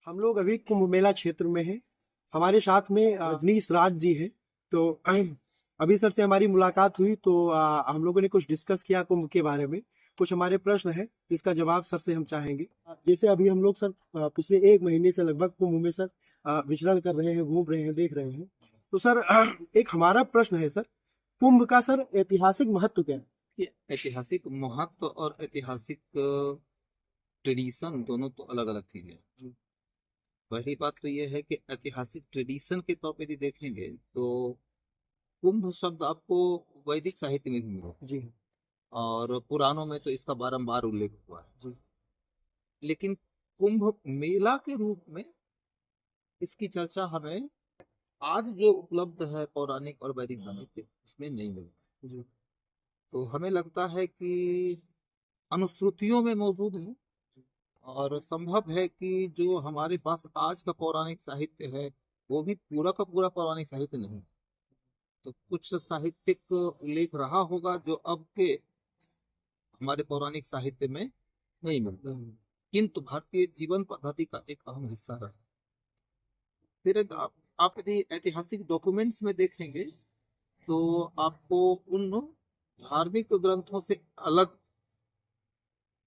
हम लोग अभी कुंभ मेला क्षेत्र में हैं। हमारे साथ में रजनीश राज जी हैं। तो अभी सर से हमारी मुलाकात हुई तो हम लोगों ने कुछ डिस्कस किया कुंभ के बारे में। कुछ हमारे प्रश्न हैं जिसका जवाब सर से हम चाहेंगे। जैसे अभी हम लोग सर पिछले एक महीने से लगभग कुंभ में सर विचरण कर रहे हैं, घूम रहे हैं, देख रहे हैं। तो सर एक हमारा प्रश्न है सर, कुंभ का सर ऐतिहासिक महत्व क्या है? ये ऐतिहासिक महत्व और ऐतिहासिक ट्रेडिशन दोनों तो अलग अलग चीजें हैं। पहली बात तो ये है कि ऐतिहासिक ट्रेडिशन के तौर पे यदि देखेंगे तो कुंभ शब्द आपको वैदिक साहित्य में भी मिलेगा जी और पुराणों में तो इसका बारंबार उल्लेख हुआ है। जी लेकिन कुंभ मेला के रूप में इसकी चर्चा हमें आज जो उपलब्ध है पौराणिक और वैदिक साहित्य उसमें नहीं मिलता। जी तो हमें लगता है कि अनुश्रुतियों में मौजूद है और संभव है कि जो हमारे पास आज का पौराणिक साहित्य है वो भी पूरा का पूरा पौराणिक साहित्य नहीं। तो कुछ साहित्यिक उल्लेख रहा होगा जो अब के हमारे पौराणिक साहित्य में नहीं मिलता, किंतु भारतीय जीवन पद्धति का एक अहम हिस्सा रहा। फिर आप यदि ऐतिहासिक डॉक्यूमेंट्स में देखेंगे तो आपको उन धार्मिक ग्रंथों से अलग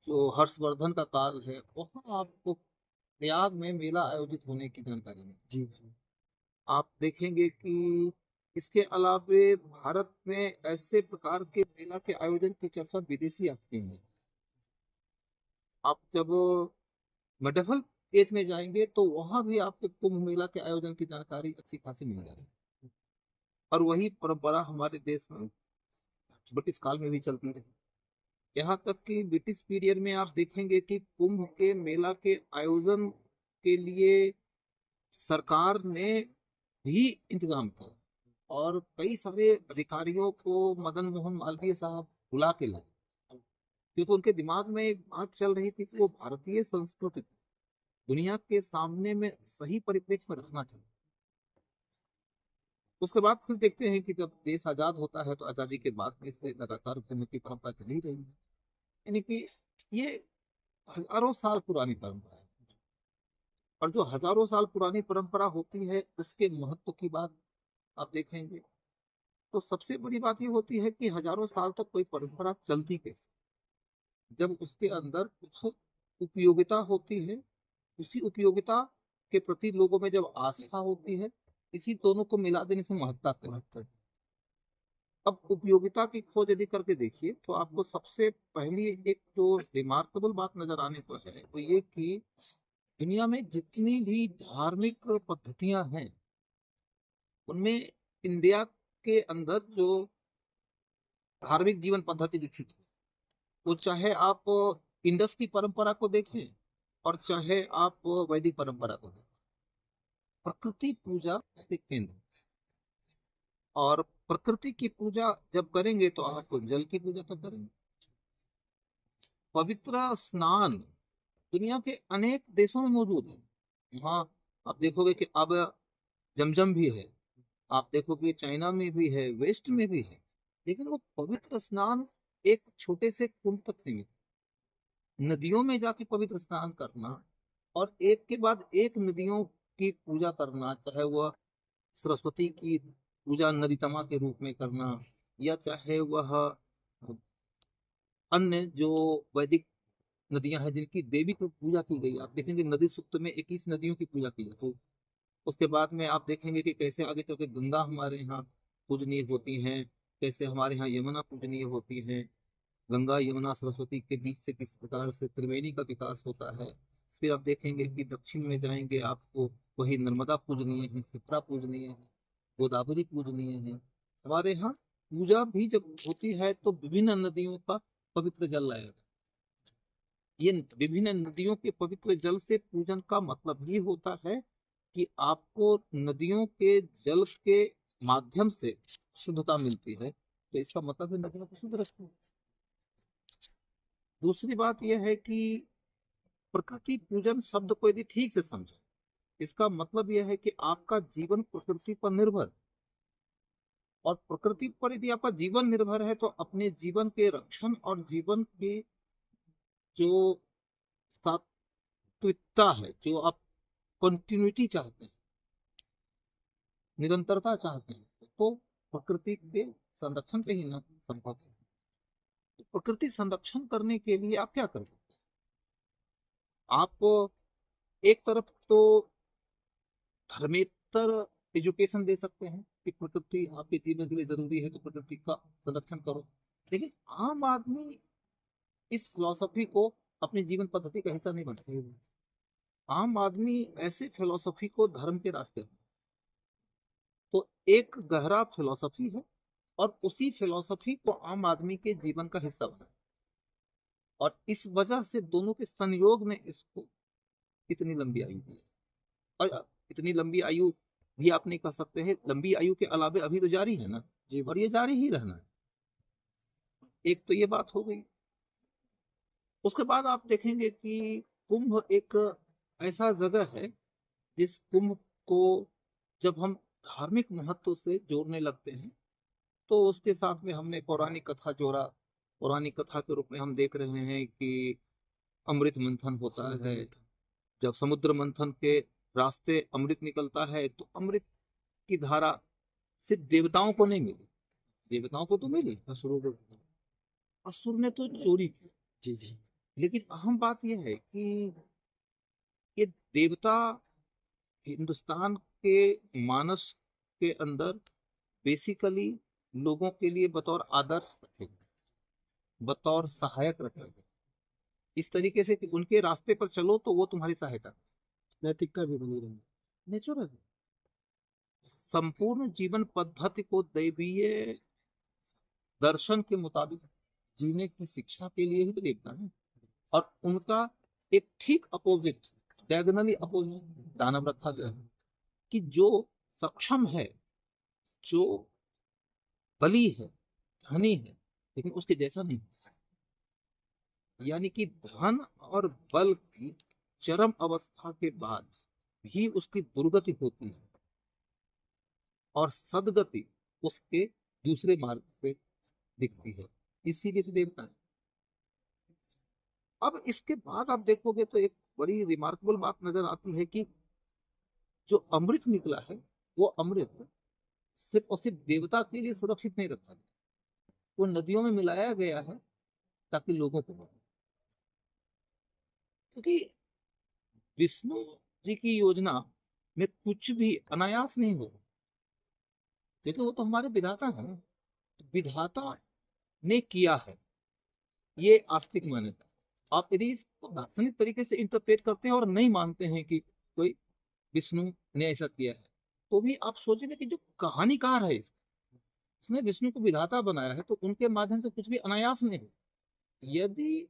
जो हर्षवर्धन का काल है वहाँ आपको प्रयाग में मेला आयोजित होने की जानकारी मिली। जी जी आप देखेंगे कि इसके अलावे भारत में ऐसे प्रकार के मेला के आयोजन की चर्चा विदेशी यात्री में। आप जब मेडिवल एज में जाएंगे तो वहां भी आपको कुंभ मेला के आयोजन की जानकारी अच्छी खासी मिल जाएगी। और वही परंपरा हमारे देश में ब्रिटिश काल में भी चलती रही। यहाँ तक कि ब्रिटिश पीरियड में आप देखेंगे कि कुंभ के मेला के आयोजन के लिए सरकार ने भी इंतजाम किया और कई सारे अधिकारियों को मदन मोहन मालवीय साहब बुला के लाए, क्योंकि उनके दिमाग में एक बात चल रही थी कि वो भारतीय संस्कृति को दुनिया के सामने में सही परिप्रेक्ष्य में रखना चाहिए। उसके बाद फिर देखते हैं कि जब देश आजाद होता है तो आजादी के बाद में इससे लगातार कुंभ की परंपरा चली रही है। यानी कि ये हजारों साल पुरानी परंपरा है। और जो हजारों साल पुरानी परंपरा होती है उसके महत्व की बात आप देखेंगे तो सबसे बड़ी बात ये होती है कि हजारों साल तक कोई परंपरा चलती कैसे, जब उसके अंदर कुछ उपयोगिता होती है। उसी उपयोगिता के प्रति लोगों में जब आस्था होती है, इसी दोनों को मिला देने से महत्ता है। अब उपयोगिता की खोज यदि करके देखिए तो आपको सबसे पहली एक जो रिमार्केबल बात नजर आने को है वो ये कि दुनिया में जितनी भी धार्मिक पद्धतियां हैं उनमें इंडिया के अंदर जो धार्मिक जीवन पद्धति विकसित हुई, वो चाहे आप इंडस की परंपरा को देखें और चाहे आप वैदिक परंपरा को देखें, प्रकृति पूजा उसके केंद्र। और प्रकृति की पूजा जब करेंगे तो आप जल की पूजा तो करेंगे। पवित्र स्नान दुनिया के अनेक देशों में मौजूद है। वहाँ आप देखोगे कि अब जमजम भी है, आप देखोगे चाइना में भी है, वेस्ट में भी है। लेकिन वो पवित्र स्नान एक छोटे से कुंड तक सीमित है। नदियों में जाके पवित्र स्नान करना और एक के बाद एक नदियों की पूजा करना, चाहे वह सरस्वती की पूजा नदीतमा के रूप में करना या चाहे वह अन्य जो वैदिक नदियां हैं जिनकी देवी की पूजा की गई, आप देखेंगे नदी सूक्त में 21 नदियों की पूजा की जाती है। उसके बाद में आप देखेंगे कि कैसे आगे चल के गंगा हमारे यहाँ पूजनीय होती हैं, कैसे हमारे यहाँ यमुना पूजनीय होती है। गंगा यमुना सरस्वती के बीच से किस प्रकार से त्रिवेणी का विकास होता है। फिर आप देखेंगे कि दक्षिण में जाएंगे आपको वही नर्मदा पूजनीय है, शिप्रा पूजनीय है, गोदावरी पूजनीय है। हमारे यहाँ पूजा भी जब होती है तो विभिन्न नदियों का पवित्र जल लाया जाता है। ये विभिन्न नदियों के पवित्र जल से पूजन का मतलब ही होता है कि आपको नदियों के जल के माध्यम से शुद्धता मिलती है, तो इसका मतलब है नदियों को शुद्ध रखना। दूसरी बात यह है कि प्रकृति पूजन शब्द को यदि ठीक से समझे, इसका मतलब यह है कि आपका जीवन प्रकृति पर निर्भर है। और प्रकृति पर यदि आपका जीवन निर्भर है तो अपने जीवन के रक्षण और जीवन की जो सात्विकता है, जो आप कंटिन्यूटी चाहते हैं, निरंतरता चाहते हैं, तो प्रकृति के संरक्षण पे ही ना संभव है। तो प्रकृति संरक्षण करने के लिए आप क्या कर सकते हैं? आप एक तरफ तो धर्मेतर एजुकेशन दे सकते हैं कि प्रकृति आपके जीवन के लिए जरूरी है, तो प्रकृति का संरक्षण करो। लेकिन आम आदमी इस फिलॉसफी को अपनी जीवन पद्धति का हिस्सा नहीं बनाते। आम आदमी ऐसे फिलॉसफी को धर्म के रास्ते में, तो एक गहरा फिलॉसफी है और उसी फिलॉसफी को आम आदमी के जीवन का हिस्सा बनाया, और इस वजह से दोनों के संयोग ने इसको इतनी लंबी आयु दी। और इतनी लंबी आयु भी आप नहीं कह सकते हैं, लंबी आयु के अलावे अभी तो जारी है ना जी। और ये जारी ही रहना है। एक तो ये बात हो गई। उसके बाद आप देखेंगे कि कुंभ एक ऐसा जगह है जिस कुंभ को जब हम धार्मिक महत्व से जोड़ने लगते हैं, तो उसके साथ में हमने पौराणिक कथा जोड़ा। पौराणिक कथा के रूप में हम देख रहे हैं कि अमृत मंथन होता है। जब समुद्र मंथन के रास्ते अमृत निकलता है, तो अमृत की धारा सिर्फ देवताओं को नहीं मिली, देवताओं को तो मिली, असुरों को, असुर ने तो चोरी की। जी जी। लेकिन अहम बात यह है कि ये देवता हिंदुस्तान के मानस के अंदर बेसिकली लोगों के लिए बतौर आदर्श रखे गए, बतौर सहायक रखे गए, इस तरीके से कि उनके रास्ते पर चलो तो वो तुम्हारी सहायता। नैतिकता भी बनी रही। नेचुरल संपूर्ण जीवन पद्धति को दैवीय दर्शन के मुताबिक जीने की शिक्षा के लिए ही तो देवता है। और उनका एक ठीक अपोजिट, डायगोनली अपोजिट दानव रखा गया है कि जो सक्षम है, जो बली है, धनी है, लेकिन उसके जैसा नहीं। यानी कि धन और बल की चरम अवस्था के बाद भी उसकी दुर्गति होती है और सदगति उसके दूसरे मार्ग से दिखती है, इसीलिए तो देवता है। अब इसके बाद आप देखोगे तो एक बड़ी रिमार्केबल बात नजर आती है कि जो अमृत निकला है, वो अमृत सिर्फ और सिर्फ देवता के लिए सुरक्षित नहीं रखा गया, वो नदियों में मिलाया गया है ताकि लोगों को मिले। क्योंकि विष्णु जी की योजना में कुछ भी अनायास नहीं हो सकता, क्योंकि वो तो हमारे विधाता है ना। तो विधाता ने किया है, ये आस्तिक मान्यता। आप यदि इसको दार्शनिक तरीके से इंटरप्रेट करते हैं और नहीं मानते हैं कि कोई विष्णु ने ऐसा किया है, तो भी आप सोचेंगे कि जो कहानीकार है उसने विष्णु को विधाता बनाया है, तो उनके माध्यम से कुछ भी अनायास नहीं हो। यदि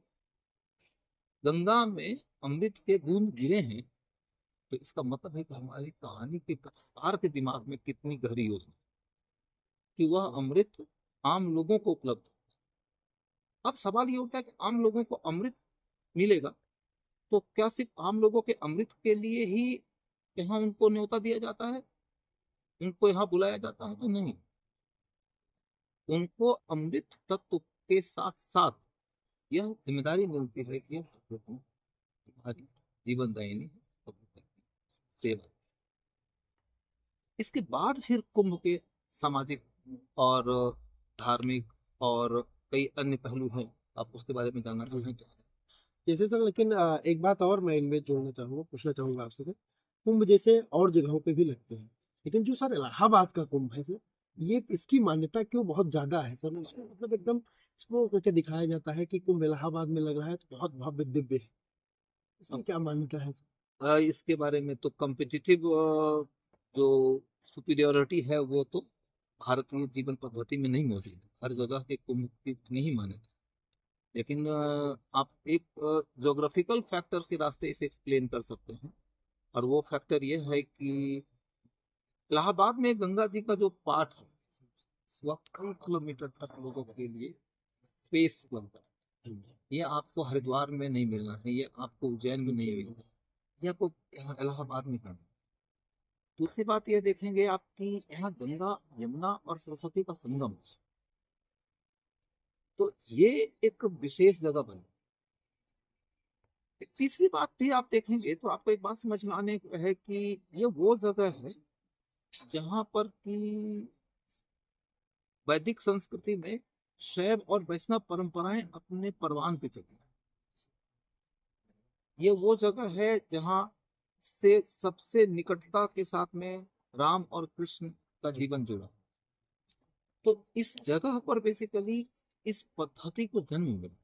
गंगा में अमृत के बूंद गिरे हैं, तो इसका मतलब है कि हमारी कहानी के कथाकार के दिमाग में कितनी गहरी योजना कि वह अमृत आम लोगों को उपलब्ध। अब सवाल ये उठता है कि आम लोगों को अमृत मिलेगा, तो क्या सिर्फ आम लोगों के अमृत के लिए ही यहाँ उनको न्योता दिया जाता है, उनको यहाँ बुलाया जाता है? तो नहीं, उनको अमृत तत्व के साथ साथ यह जिम्मेदारी मिलती है कि तुम्हारी जीवन दायिनी है, सेवा। इसके बाद फिर कुंभ के सामाजिक और धार्मिक और कई अन्य पहलू हैं, आप उसके बारे में जानना चाहें तो। जैसे सर, लेकिन एक बात और मैं इनमें जोड़ना चाहूंगा, पूछना चाहूंगा आपसे सर। कुंभ जैसे और जगहों पे भी लगते हैं, लेकिन जो सर इलाहाबाद का कुंभ है सर, ये इसकी मान्यता क्यों बहुत ज्यादा है सर? इसको मतलब एकदम इसको करके दिखाया जाता है कि कुंभ इलाहाबाद में लग रहा है तो बहुत भव्य दिव्य है। इसकी क्या मान्यता है सर? इसके बारे में तो कम्पिटिटिव जो सुपीरियोरिटी है वो तो भारतीय जीवन पद्धति में नहीं मौजूद है। हर जगह के कुंभ की नहीं माने, लेकिन आप एक जोग्राफिकल फैक्टर के रास्ते इसे एक्सप्लेन कर सकते हैं। और वो फैक्टर ये है कि इलाहाबाद में गंगा जी का जो पाठ है, वह कई किलोमीटर तक लोगों के लिए स्पेस उपलब्ध है। ये आपको हरिद्वार में नहीं मिलना है, ये आपको उज्जैन में नहीं मिलना है, ये आपको यहाँ इलाहाबाद में है। दूसरी बात यह देखेंगे आपकी यहाँ गंगा, यमुना और सरस्वती का संगम है। तो ये एक विशेष जगह बनी, तीसरी बात भी आप देखेंगे तो आपको एक बात समझ में आने को है कि ये वो जगह है जहां पर कि वैदिक संस्कृति में शैव और वैष्णव परंपराएं अपने परवान पे चली। ये वो जगह है जहां से सबसे निकटता के साथ में राम और कृष्ण का जीवन जुड़ा। तो इस जगह पर बेसिकली इस पद्धति को जन्म मिला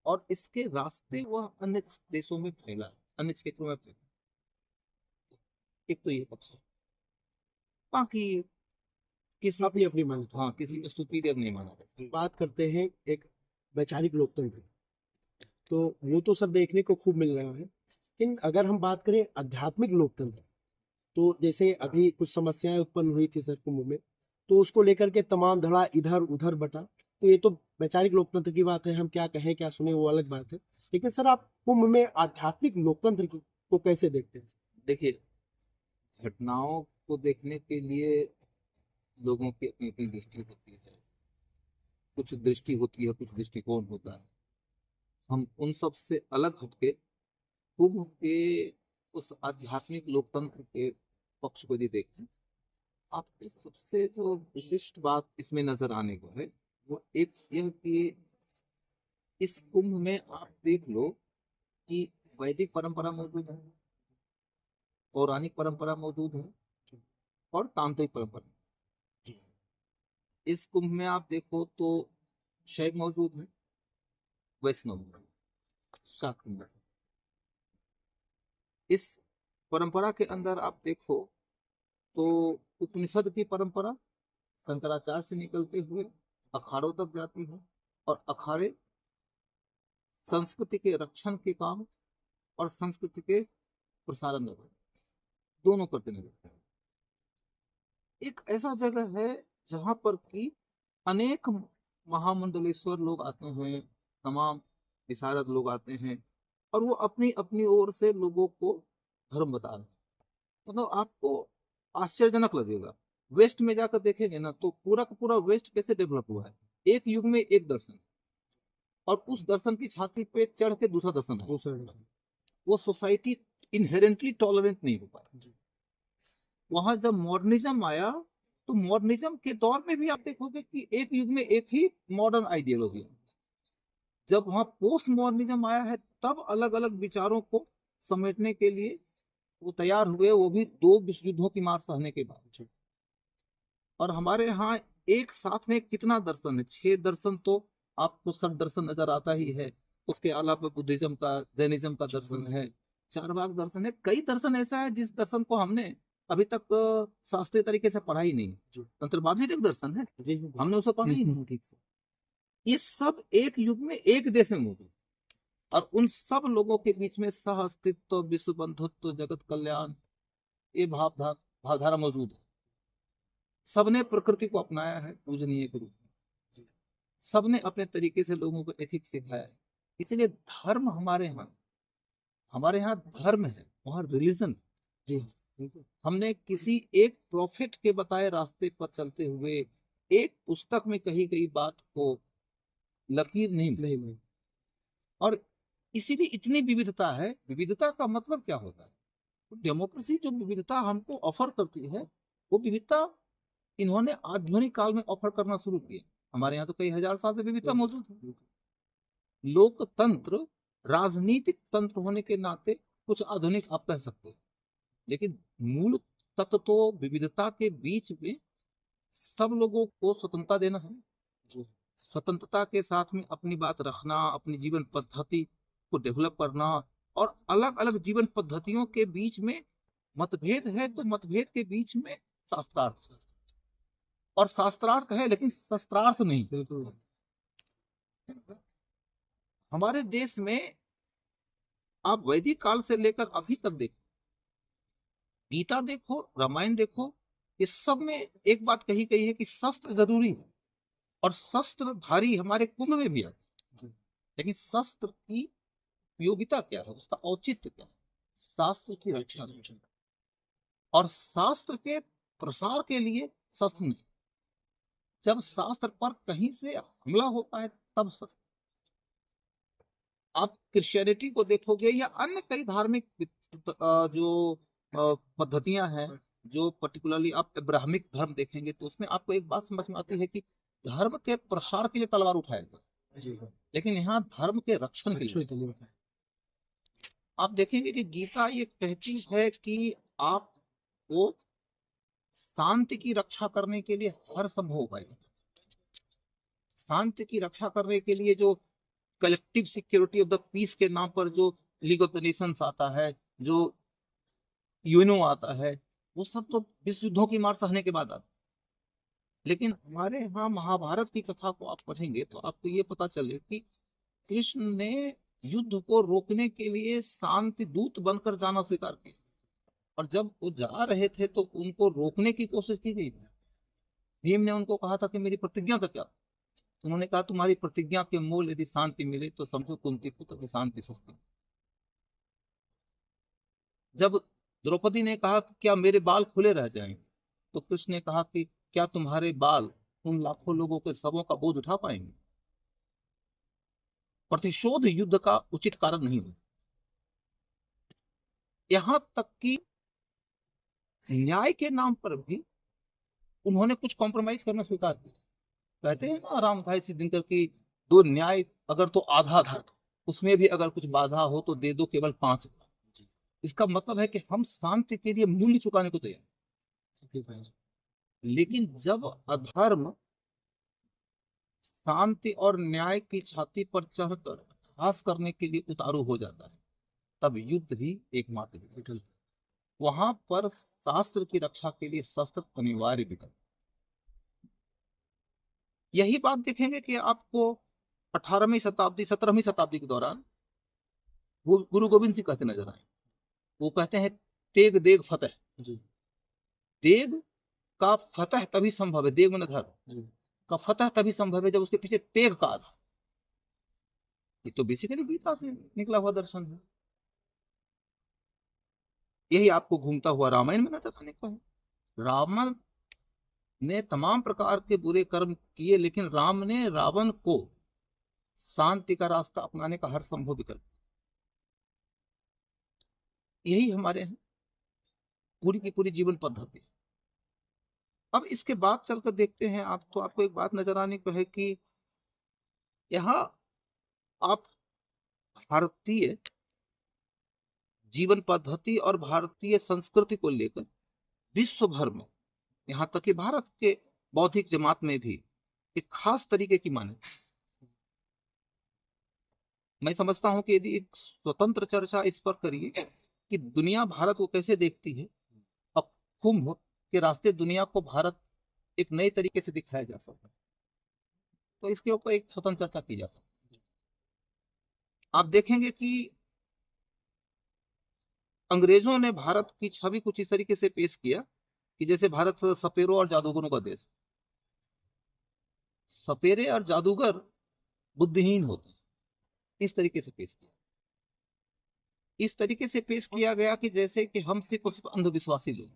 और इसके रास्ते वह अन्य देशों में फैला, अन्य क्षेत्रों में फैला। एक तो ये पक्ष है। बाकी किसी अपनी अपनी मान्यता। हाँ किसी को सुपीरियर नहीं माना जाता। बात करते हैं एक वैचारिक लोकतंत्र, तो वो तो सर देखने को खूब मिल रहा है, लेकिन अगर हम बात करें आध्यात्मिक लोकतंत्र, तो जैसे अभी कुछ समस्याएं उत्पन्न हुई थी सर कुंभ में, तो उसको लेकर के तमाम धड़ा इधर उधर बटा। तो ये तो वैचारिक लोकतंत्र की बात है, हम क्या कहें क्या सुने वो अलग बात है, लेकिन सर आप कुंभ में आध्यात्मिक लोकतंत्र को कैसे देखते हैं? देखिए, घटनाओं को देखने के लिए लोगों की अपनी अपनी दृष्टि होती है, कुछ दृष्टि होती है, कुछ दृष्टिकोण होता है। हम उन सब से अलग हटके कुंभ के उस आध्यात्मिक लोकतंत्र के पक्ष को यदि देखें, आपको सबसे जो विशिष्ट बात इसमें नजर आने को है वो एक यह कि इस कुंभ में आप देख लो कि वैदिक परंपरा मौजूद है, पौराणिक परंपरा मौजूद है और तांत्रिक परंपरा। इस कुंभ में आप देखो तो शैव मौजूद है, वैष्णव मौजूद है, शाक्त मौजूद है। इस परंपरा के अंदर आप देखो तो उपनिषद की परंपरा शंकराचार्य से निकलते हुए अखाड़ों तक जाती है और अखाड़े संस्कृति के रक्षण के काम और संस्कृति के प्रसारण में दोनों करते नजर। एक ऐसा जगह है जहां पर कि अनेक महामंडलेश्वर लोग आते हैं, तमाम विशारद लोग आते हैं और वो अपनी अपनी ओर से लोगों को धर्म बता रहे हैं। मतलब आपको आश्चर्यजनक लगेगा, वेस्ट में जाकर देखेंगे ना तो पूरा का पूरा वेस्ट कैसे डेवलप हुआ है। एक युग में एक दर्शन और उस दर्शन की छाती पे चढ़ के दूसरा दर्शन है। वो सोसाइटी इनहेरेंटली टॉलरेंट नहीं हो पाई। वहां जब मॉडर्निज्म आया तो मॉडर्निज्म के दौर में भी आप देखोगे कि एक युग में एक ही मॉडर्न आइडियोलॉजी है। जब वहां पोस्ट मॉडर्निज्म आया है तब अलग अलग विचारों को समेटने के लिए वो तैयार हुए, वो भी 2 विश्व युद्धों की मार सहने के बाद। और हमारे यहाँ एक साथ में कितना दर्शन है, 6 दर्शन तो आपको सब दर्शन नजर आता ही है। उसके अलावा बुद्धिज्म का, जैनिज्म का दर्शन है, चारवाक दर्शन है, कई दर्शन ऐसा है जिस दर्शन को हमने अभी तक शास्त्रीय तरीके से पढ़ा ही नहीं। तंत्रवाद भी एक दर्शन है, हमने उसे पढ़ा ही नहीं ठीक से। ये सब एक युग में एक देश में मौजूद और उन सब लोगों के बीच में सह अस्तित्व, विश्व बंधुत्व, जगत कल्याण, ये भावधारा मौजूद है। सबने प्रकृति को अपनाया है पूजनीय के रूप में, सबने अपने तरीके से लोगों को एथिक्स सिखाया है। इसलिए धर्म हमारे यहाँ धर्म है, वहाँ रिलीजन। जी, हमने किसी एक प्रॉफिट के बताए रास्ते पर चलते हुए एक पुस्तक में कही गई बात को लकीर नहीं। और इसीलिए इतनी विविधता है। विविधता का मतलब क्या होता है? डेमोक्रेसी जो विविधता हमको ऑफर करती है, वो विविधता इन्होंने आधुनिक काल में ऑफर करना शुरू किया। हमारे यहाँ तो कई हजार साल से विविधता मौजूद है। लोकतंत्र राजनीतिक तंत्र होने के नाते कुछ आधुनिक आप कह सकते हैं, लेकिन मूल तत्व तो विविधता के बीच में सब लोगों को स्वतंत्रता देना है। स्वतंत्रता के साथ में अपनी बात रखना, अपनी जीवन पद्धति को डेवलप करना और अलग अलग जीवन पद्धतियों के बीच में मतभेद है तो मतभेद के बीच में शास्त्रार्थ और शास्त्रार्थ है लेकिन शस्त्रार्थ नहीं। बिल्कुल। हमारे देश में आप वैदिक काल से लेकर अभी तक देखो, गीता देखो, रामायण देखो, ये सब में एक बात कही गई है कि शस्त्र जरूरी है और शस्त्रधारी हमारे कुंभ में भी आते हैं। लेकिन शस्त्र की उपयोगिता क्या है, उसका औचित्य क्या है? शास्त्र की रक्षा और शास्त्र के प्रसार के लिए शस्त्र नहीं। जब शास्त्र पर कहीं से हमला होता है तब शस्त्र। आप क्रिश्चियनिटी को देखोगे या अन्य कई धार्मिक जो पद्धतियां हैं, जो पर्टिकुलरली आप अब्राहमिक धर्म देखेंगे तो उसमें आपको एक बात समझ में आती है कि धर्म के प्रसार के लिए तलवार उठाया गया, जी लेकिन यहाँ धर्म के रक्षण के लिए। आप देखेंगे कि गीता ये कहती है कि आपको शांति की रक्षा करने के लिए हर संभव उपाय, शांति की रक्षा करने के लिए जो collective security of the peace के नाम पर जो लीग ऑफ द नेशंस आता है, जो यूएनओ आता है, वो सब तो विश्व युद्धों की मार सहने के बाद आता है। लेकिन हमारे यहाँ महाभारत की कथा को आप पढ़ेंगे तो आपको ये पता चले कि कृष्ण ने युद्ध को रोकने के लिए शांति दूत बनकर जाना स्वीकार किया, और जब वो जा रहे थे तो उनको रोकने की कोशिश की गई। भीम ने उनको कहा था कि मेरी प्रतिज्ञा का क्या, उन्होंने कहा तुम्हारी प्रतिज्ञा के मूल यदि शांति मिले तो समझो कुंती पुत्र की शांति सस्ती। जब द्रौपदी ने कहा कि क्या मेरे बाल खुले रह जाएंगे, तो कृष्ण ने कहा कि क्या तुम्हारे बाल उन लाखों लोगों के शवों का बोझ उठा पाएंगे। प्रतिशोध युद्ध का उचित कारण नहीं हो, यहां तक कि न्याय के नाम पर भी उन्होंने कुछ कॉम्प्रोमाइज करना स्वीकार किया। कहते हैं ना रामधारी सिद्धिनकर की दो न्याय अगर तो आधा था, उसमें भी अगर कुछ बाधा हो तो दे दो केवल 5। इसका मतलब है कि हम शांति के लिए मूल्य चुकाने को तैयार। लेकिन जब अधर्म शांति और न्याय की छाती पर चढ़कर घास करने के लिए उतारू हो जाता है, तब युद्ध ही एकमात्र विकल्प। वहां पर शास्त्र की रक्षा के लिए शस्त्र अनिवार्य विकल्प। यही बात देखेंगे कि आपको 18वीं शताब्दी 17वीं शताब्दी के दौरान गुरु गोविंद सिंह कहते नजर आए। वो कहते हैं तेग देग फतेह। देग का फतह तभी संभव है, देग मन धर्म का फतह तभी संभव है जब उसके पीछे तेग का आधार। ये तो बेसिकली गीता से निकला हुआ दर्शन है। यही आपको घूमता हुआ रामायण में नजर आने को है। रावण ने तमाम प्रकार के बुरे कर्म किए, लेकिन राम ने रावण को शांति का रास्ता अपनाने का हर संभव विकल्प। यही हमारे हैं पूरी की पूरी जीवन पद्धति। अब इसके बाद चलकर देखते हैं आप, तो आपको एक बात नजर आने को है कि यहाँ आप भारतीय जीवन पद्धति और भारतीय संस्कृति को लेकर विश्व भर में, यहाँ तक कि भारत के बौद्धिक जमात में भी एक खास तरीके की मान्यता। मैं समझता हूं कि यदि एक स्वतंत्र चर्चा इस पर करिए कि दुनिया भारत को कैसे देखती है, अब कुंभ के रास्ते दुनिया को भारत एक नए तरीके से दिखाया जा सकता है, तो इसके ऊपर एक स्वतंत्र चर्चा की जा सकती है। आप देखेंगे कि अंग्रेजों ने भारत की छवि कुछ इस तरीके से पेश किया कि जैसे भारत सपेरों और जादूगरों का देश। सपेरे और जादूगर बुद्धिहीन होते हैं, इस तरीके से पेश किया। इस तरीके से पेश किया गया कि जैसे कि हम सिर्फ अंधविश्वासी लोग।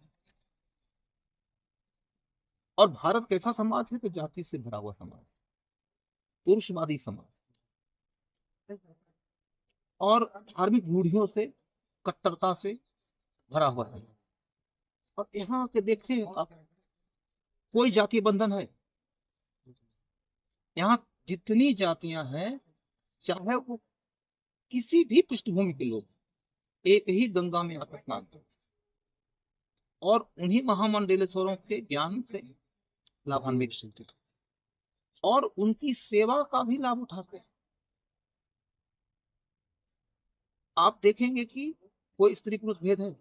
और भारत कैसा समाज है, तो जाति से भरा हुआ समाज, पुरुषवादी समाज और धार्मिक रूढ़ियों से, कट्टरता से भरा हुआ है। और यहाँ के देखते हैं आप, कोई जातीय बंधन है? यहाँ जितनी जातियां हैं, चाहे वो किसी भी पृष्ठभूमि के लोग, एक ही गंगा में आकर स्नान करते और उन्हीं महामंडलेश्वरों के ज्ञान से लाभान्वित और उनकी सेवा का भी लाभ उठाते हैं। आप देखेंगे कि कोई स्त्री पुरुष भेद है?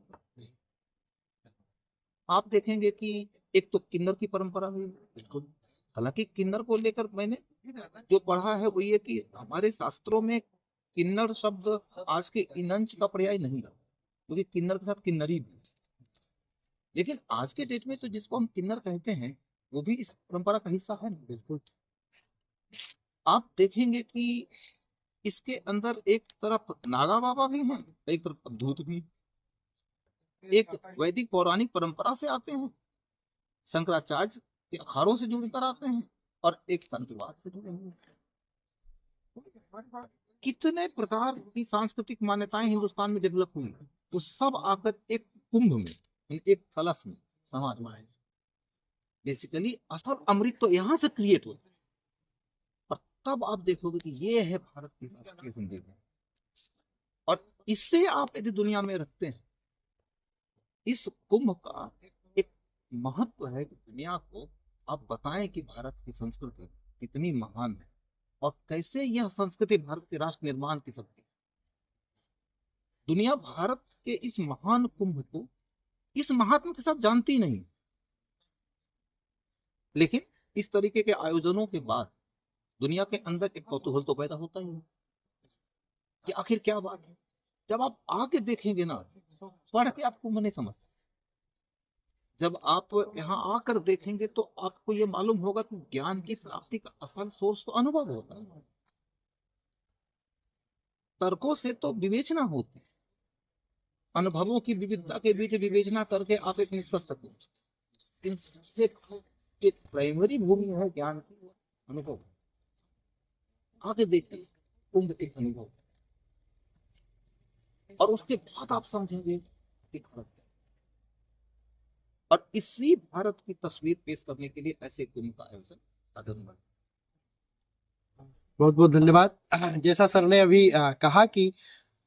आप देखेंगे कि एक तो किन्नर की परंपरा भी है। हालांकि किन्नर को लेकर मैंने जो पढ़ा है वो ये कि हमारे शास्त्रों में किन्नर शब्द आज के इनंच का पर्याय नहीं है, क्योंकि किन्नर के साथ किन्नरी भी। लेकिन आज के डेट में तो जिसको हम किन्नर कहते हैं वो भी इस परंपरा का हिस्सा है। बिल्कुल। आप देखेंगे कि इसके अंदर एक तरफ नागा बाबा भी हैं, एक तरफ अवधूत भी। एक वैदिक पौराणिक परंपरा से आते हैं, शंकराचार्य के अखाड़ों से जुड़कर आते हैं, और एक तंत्रवाद से जुड़े हुए। कितने प्रकार की सांस्कृतिक मान्यताएं हिंदुस्तान में डेवलप हुई, वो सब आकर एक कुंभ में, एक कलश में समा जाए। बेसिकली असल अमृत तो यहाँ से क्रिएट होता है, और तब आप देखोगे कि ये है भारत की राष्ट्रीय संदेश। और इससे आप यदि दुनिया में रखते हैं, इस कुंभ का एक महत्व है कि दुनिया को आप बताएं कि भारत की संस्कृति कितनी महान है और कैसे यह संस्कृति भारत के राष्ट्र निर्माण की शक्ति है। दुनिया भारत के इस महान कुंभ को इस महात्मा के साथ जानती नहीं, लेकिन इस तरीके के आयोजनों के बाद दुनिया के अंदर एक कौतूहल तो पैदा होता ही है कि आखिर क्या बात है। जब आप आके देखेंगे ना, पढ़ के आप कुंभ नहीं समझ सकते, जब आप यहाँ आकर देखेंगे तो आपको ये मालूम होगा कि ज्ञान की प्राप्ति का असल सोर्स तो अनुभव होता है। तर्कों से तो विवेचना होती है, अनुभवों की विविधता के बीच विवेचना करके आप एक निष्कर्ष तक पहुंचते हैं। सबसे प्राइमरी भूमि है ज्ञान की, अनुभव। आगे देखिए, कुंभ एक अनुभव, और उसके बाद आप समझेंगे कि भारत है। और इसी भारत की तस्वीर पेश करने के लिए ऐसे कुंभ का आयोजन साधन बना। बहुत बहुत धन्यवाद। जैसा सर ने अभी कहा कि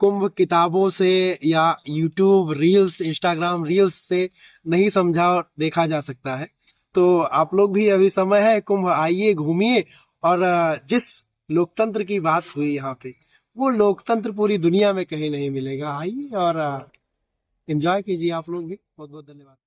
कुंभ किताबों से या यूट्यूब रील्स, इंस्टाग्राम रील्स से नहीं समझा और देखा जा सकता है, तो आप लोग भी अभी समय है, कुंभ आइए, घूमिए, और जिस लोकतंत्र की बात हुई यहाँ पे, वो लोकतंत्र पूरी दुनिया में कहीं नहीं मिलेगा। आइए और एंजॉय कीजिए आप लोग भी। बहुत बहुत धन्यवाद।